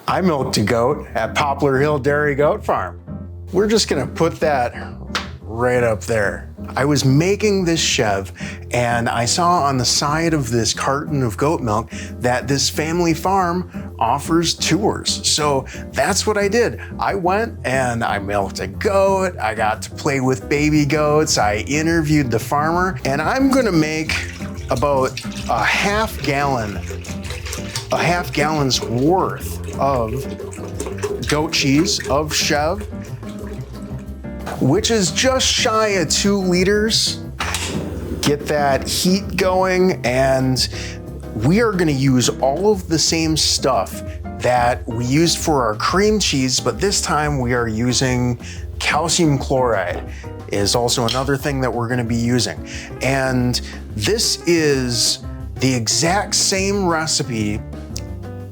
I milked a goat at Poplar Hill Dairy Goat Farm. We're just gonna put that right up there. I was making this Chevre and I saw on the side of this carton of goat milk that this family farm offers tours. So that's what I did. I went and I milked a goat. I got to play with baby goats. I interviewed the farmer, and I'm gonna make about a half gallon's worth of goat cheese of Chevre, which is just shy of 2 liters. Get that heat going, and we are gonna use all of the same stuff that we used for our cream cheese, but this time we are using calcium chloride is also another thing that we're gonna be using. And this is the exact same recipe.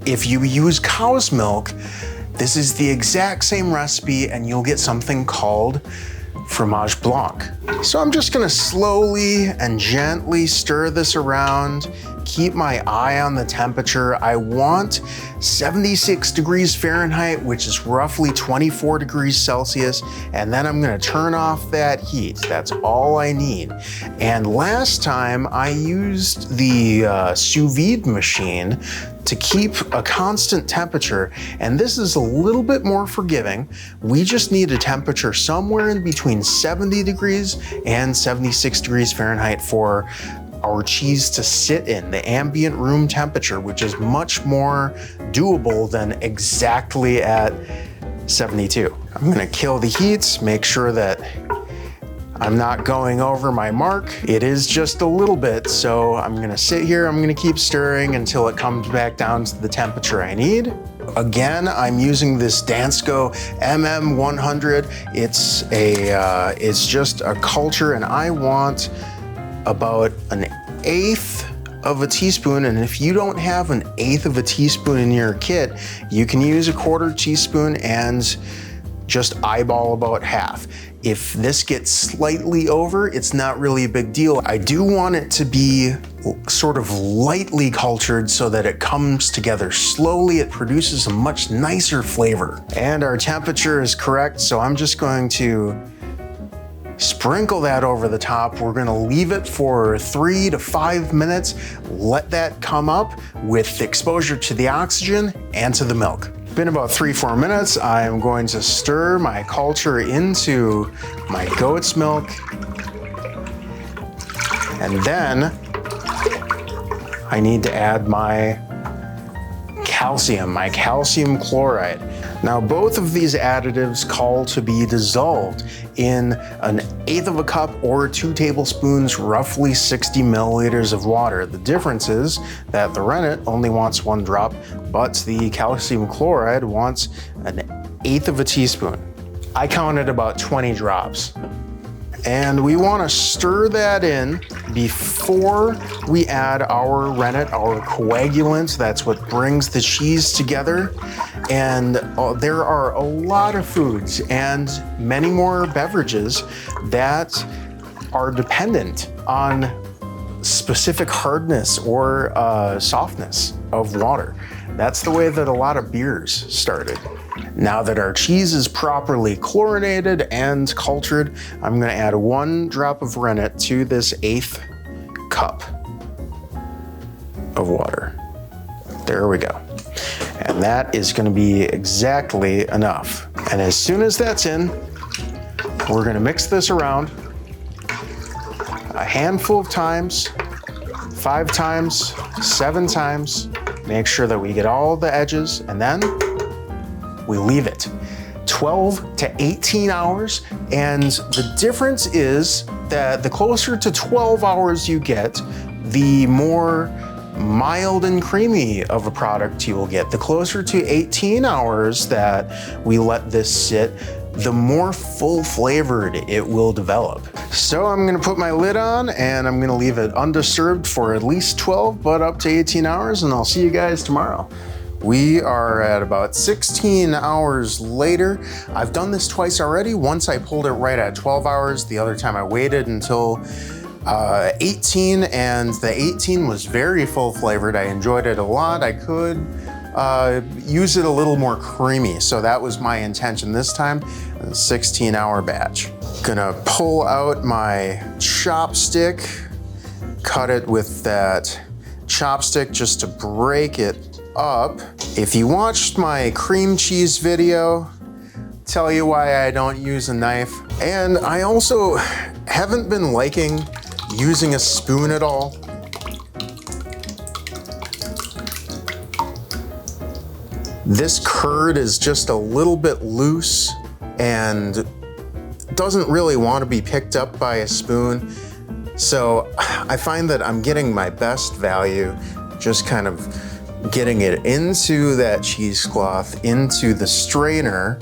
If you use cow's milk, this is the exact same recipe, and you'll get something called Fromage Blanc. So I'm just gonna slowly and gently stir this around, keep my eye on the temperature. I want 76 degrees Fahrenheit, which is roughly 24 degrees Celsius, and then I'm gonna turn off that heat. That's all I need. And last time I used the sous vide machine to keep a constant temperature, and this is a little bit more forgiving. We just need a temperature somewhere in between 70 degrees and 76 degrees Fahrenheit for our cheese to sit in, the ambient room temperature, which is much more doable than exactly at 72. I'm gonna kill the heat, make sure that I'm not going over my mark. It is just a little bit, so I'm gonna sit here, I'm gonna keep stirring until it comes back down to the temperature I need. Again, I'm using this Dansko MM100. It's just a culture, and I want about 1/8 of a teaspoon, and if you don't have 1/8 of a teaspoon in your kit, you can use a 1/4 teaspoon and just eyeball about half. If this gets slightly over, it's not really a big deal. I do want it to be sort of lightly cultured so that it comes together slowly. It produces a much nicer flavor. And our temperature is correct, so I'm just going to sprinkle that over the top. We're gonna leave it for 3 to 5 minutes. Let that come up with exposure to the oxygen and to the milk. Been about 3-4 minutes. I'm going to stir my culture into my goat's milk. And then I need to add my calcium chloride. Now, both of these additives call to be dissolved in 1/8 of a cup or 2 tablespoons, roughly 60 milliliters of water. The difference is that the Rennet only wants 1 drop, but the calcium chloride wants 1/8 of a teaspoon. I counted about 20 drops. And we want to stir that in before we add our rennet, our coagulant. That's what brings the cheese together. And there are a lot of foods and many more beverages that are dependent on specific hardness or softness of water. That's the way that a lot of beers started. Now that our cheese is properly chlorinated and cultured, I'm gonna add 1 drop of rennet to this 1/8 cup of water. There we go. And that is gonna be exactly enough. And as soon as that's in, we're gonna mix this around a handful of times, 5 times, 7 times. Make sure that we get all the edges, and then we leave it 12 to 18 hours. And the difference is that the closer to 12 hours you get, the more mild and creamy of a product you will get. The closer to 18 hours that we let this sit, the more full flavored it will develop. So I'm gonna put my lid on and I'm gonna leave it undisturbed for at least 12, but up to 18 hours, and I'll see you guys tomorrow. We are at about 16 hours later. I've done this twice already. Once I pulled it right at 12 hours. The other time I waited until 18, and the 18 was very full flavored. I enjoyed it a lot. I could use it a little more creamy. So that was my intention this time, a 16-hour batch. Gonna pull out my chopstick, cut it with that chopstick just to break it up. If you watched my cream cheese video, tell you why I don't use a knife. And I also haven't been liking using a spoon at all. This curd is just a little bit loose and doesn't really want to be picked up by a spoon. So I find that I'm getting my best value just kind of getting it into that cheesecloth, into the strainer,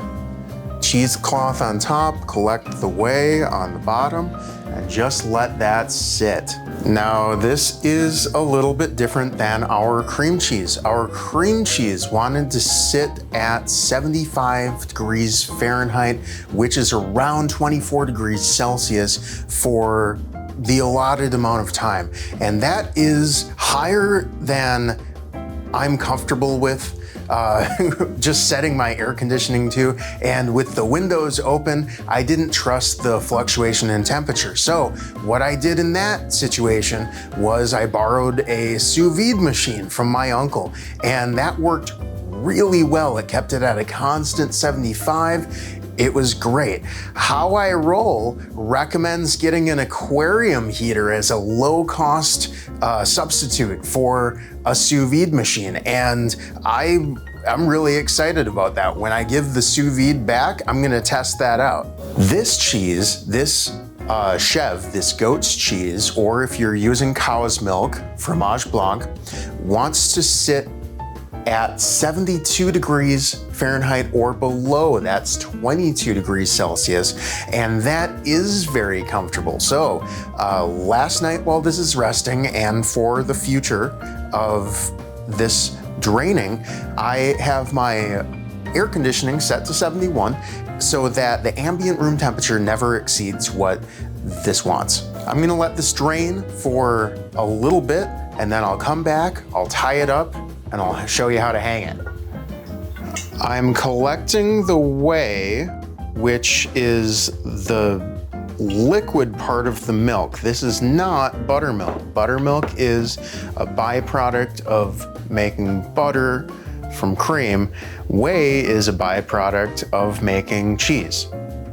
cheesecloth on top, collect the whey on the bottom, and just let that sit. Now, this is a little bit different than our cream cheese. Our cream cheese wanted to sit at 75 degrees Fahrenheit, which is around 24 degrees Celsius for the allotted amount of time. And that is higher than I'm comfortable with just setting my air conditioning to. And with the windows open, I didn't trust the fluctuation in temperature. So what I did in that situation was I borrowed a sous vide machine from my uncle, and that worked really well. It kept it at a constant 75. It was great. How I Roll recommends getting an aquarium heater as a low-cost substitute for a sous vide machine, and I'm really excited about that. When I give the sous vide back, I'm gonna test that out. This cheese, this Chevre, this goat's cheese, or if you're using cow's milk, Fromage Blanc, wants to sit at 72 degrees Fahrenheit or below. That's 22 degrees Celsius, and that is very comfortable. So last night while this is resting, and for the future of this draining, I have my air conditioning set to 71 so that the ambient room temperature never exceeds what this wants. I'm gonna let this drain for a little bit, and then I'll come back, I'll tie it up, and I'll show you how to hang it. I'm collecting the whey, which is the liquid part of the milk. This is not buttermilk. Buttermilk is a byproduct of making butter from cream. Whey is a byproduct of making cheese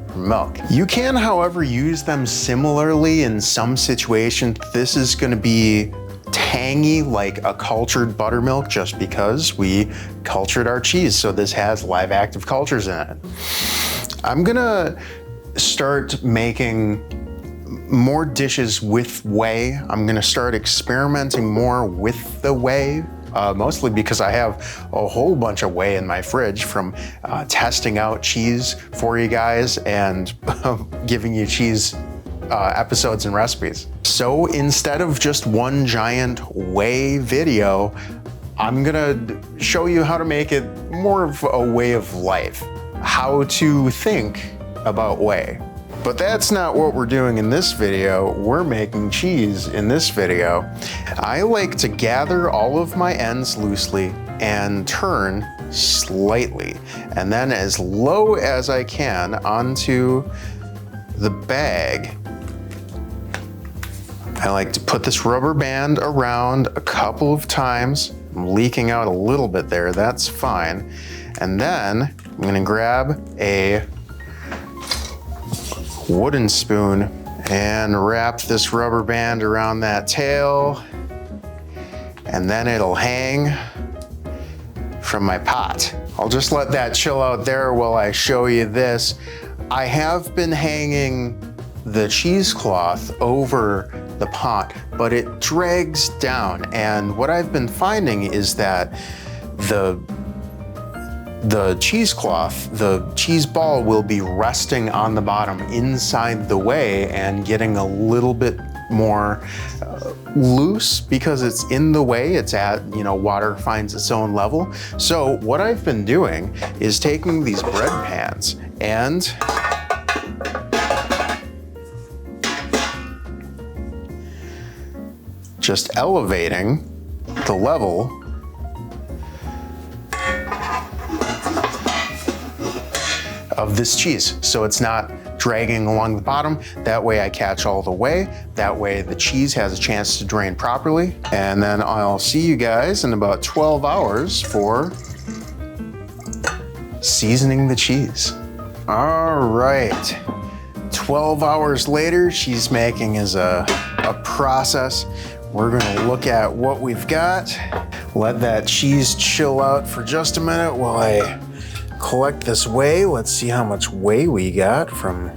from milk. You can, however, use them similarly in some situations. This is going to be tangy like a cultured buttermilk just because we cultured our cheese, so this has live active cultures in it. I'm gonna start making more dishes with whey. I'm gonna start experimenting more with the whey, mostly because I have a whole bunch of whey in my fridge from testing out cheese for you guys and giving you cheese episodes and recipes. So instead of just one giant whey video, I'm gonna show you how to make it more of a way of life, how to think about whey. But that's not what we're doing in this video. We're making cheese in this video. I like to gather all of my ends loosely and turn slightly, and then as low as I can onto the bag. I like to put this rubber band around a couple of times. I'm leaking out a little bit there, that's fine. And then I'm gonna grab a wooden spoon and wrap this rubber band around that tail, and then it'll hang from my pot. I'll just let that chill out there while I show you this. I have been hanging the cheesecloth over the pot, but it drags down. And what I've been finding is that the cheesecloth, the cheese ball will be resting on the bottom inside the whey and getting a little bit more loose because it's in the whey. It's at, water finds its own level. So what I've been doing is taking these bread pans and just elevating the level of this cheese, so it's not dragging along the bottom. That way I catch all the whey. That way the cheese has a chance to drain properly. And then I'll see you guys in about 12 hours for seasoning the cheese. All right, 12 hours later, cheese making is a process. We're gonna look at what we've got. Let that cheese chill out for just a minute while I collect this whey. Let's see how much whey we got from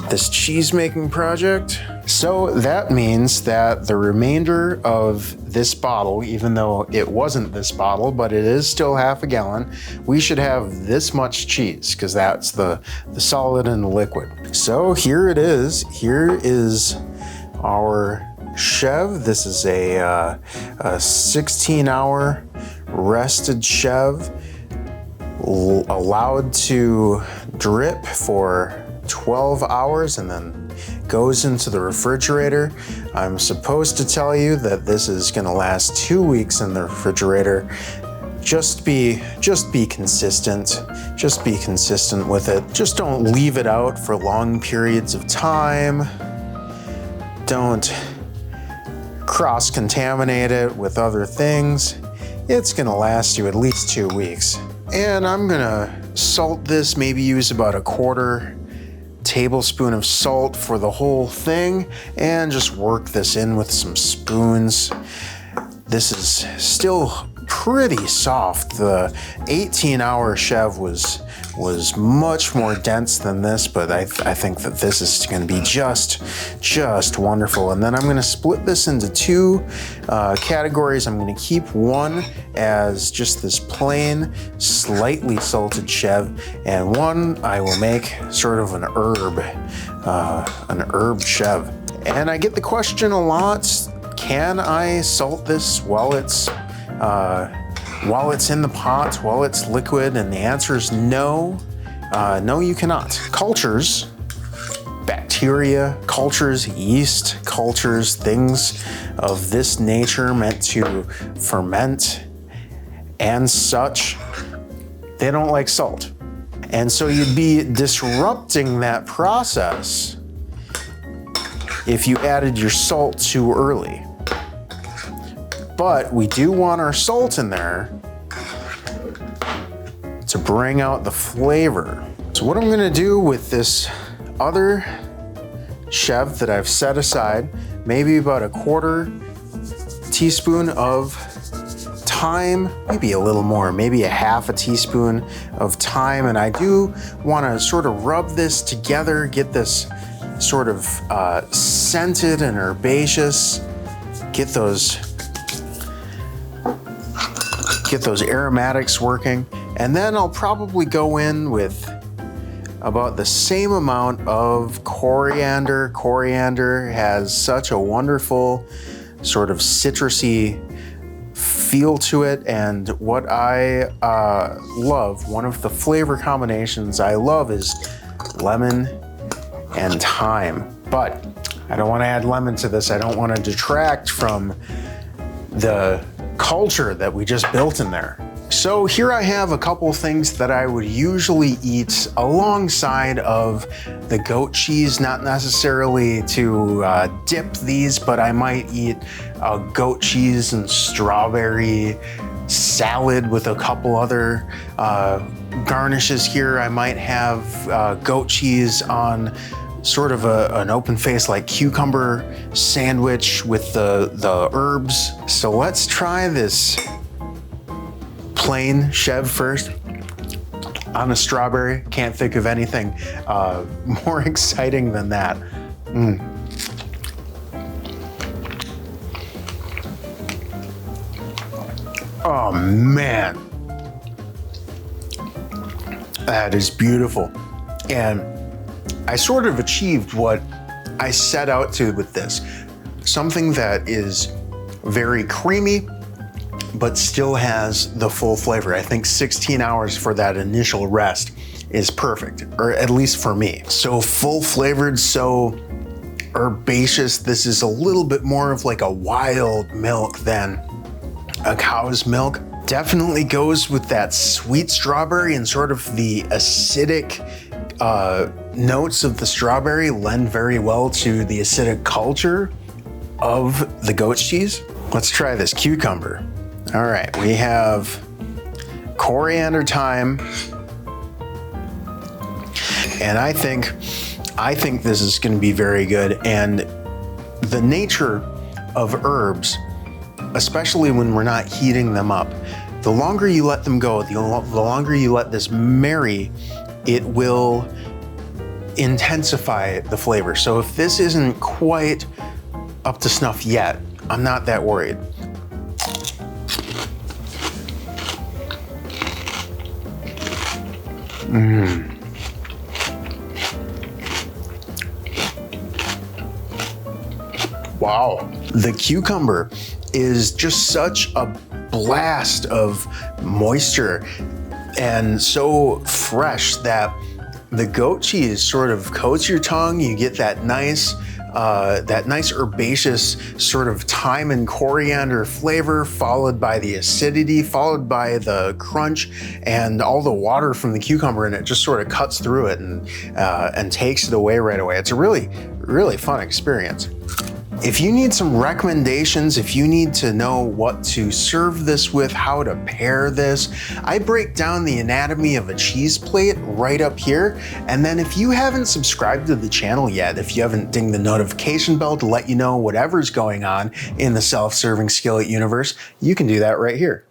this cheese making project. So that means that the remainder of this bottle, even though it wasn't this bottle, but it is still half a gallon, we should have this much cheese because that's the solid and the liquid. So here it is. Here is our Chevre. This is a 16-hour rested Chevre, allowed to drip for 12 hours and then goes into the refrigerator. I'm supposed to tell you that this is gonna last 2 weeks in the refrigerator. Just be consistent. Just be consistent with it. Just don't leave it out for long periods of time. Don't cross-contaminate it with other things. It's gonna last you at least 2 weeks. And I'm gonna salt this, maybe use about a 1/4 tablespoon of salt for the whole thing, and just work this in with some spoons. This is still pretty soft. The 18-hour Chevre was much more dense than this, but I think that this is gonna be just wonderful. And then I'm gonna split this into 2 categories. I'm gonna keep one as just this plain, slightly salted Chevre, and one I will make sort of an herb Chevre. And I get the question a lot, can I salt this while it's in the pot, while it's liquid? And the answer is no. No, you cannot. Cultures, bacteria, cultures, yeast, cultures, things of this nature meant to ferment and such, they don't like salt. And so you'd be disrupting that process if you added your salt too early. But we do want our salt in there to bring out the flavor. So what I'm gonna do with this other Chevre that I've set aside, maybe about a 1/4 teaspoon of thyme, maybe a little more, maybe a 1/2 teaspoon of thyme. And I do wanna sort of rub this together, get this sort of scented and herbaceous, get those aromatics working. And then I'll probably go in with about the same amount of coriander. Coriander has such a wonderful sort of citrusy feel to it. And what I love, one of the flavor combinations I love is lemon and thyme. But I don't want to add lemon to this. I don't want to detract from the culture that we just built in there. So here I have a couple things that I would usually eat alongside of the goat cheese, not necessarily to dip these, but I might eat a goat cheese and strawberry salad with a couple other garnishes here. I might have goat cheese on sort of an open face like cucumber sandwich with the herbs. So let's try this plain Chevre first on a strawberry. Can't think of anything more exciting than that. Oh man, that is beautiful. And I sort of achieved what I set out to with this. Something that is very creamy, but still has the full flavor. I think 16 hours for that initial rest is perfect, or at least for me. So full flavored, so herbaceous. This is a little bit more of like a wild milk than a cow's milk. Definitely goes with that sweet strawberry, and sort of the acidic notes of the strawberry lend very well to the acidic culture of the goat cheese. Let's try this cucumber. All right, we have coriander, thyme, and I think this is going to be very good. And the nature of herbs, especially when we're not heating them up, the longer you let them go, the longer you let this marry, it will intensify the flavor. So if this isn't quite up to snuff yet, I'm not that worried. Wow. The cucumber is just such a blast of moisture and so fresh that the goat cheese sort of coats your tongue. You get that nice herbaceous sort of thyme and coriander flavor, followed by the acidity, followed by the crunch and all the water from the cucumber, and it just sort of cuts through it and takes it away right away. It's a really, really fun experience. If you need some recommendations, if you need to know what to serve this with, how to pair this, I break down the anatomy of a cheese plate right up here. And then if you haven't subscribed to the channel yet, if you haven't dinged the notification bell to let you know whatever's going on in the self-serving skillet universe, you can do that right here.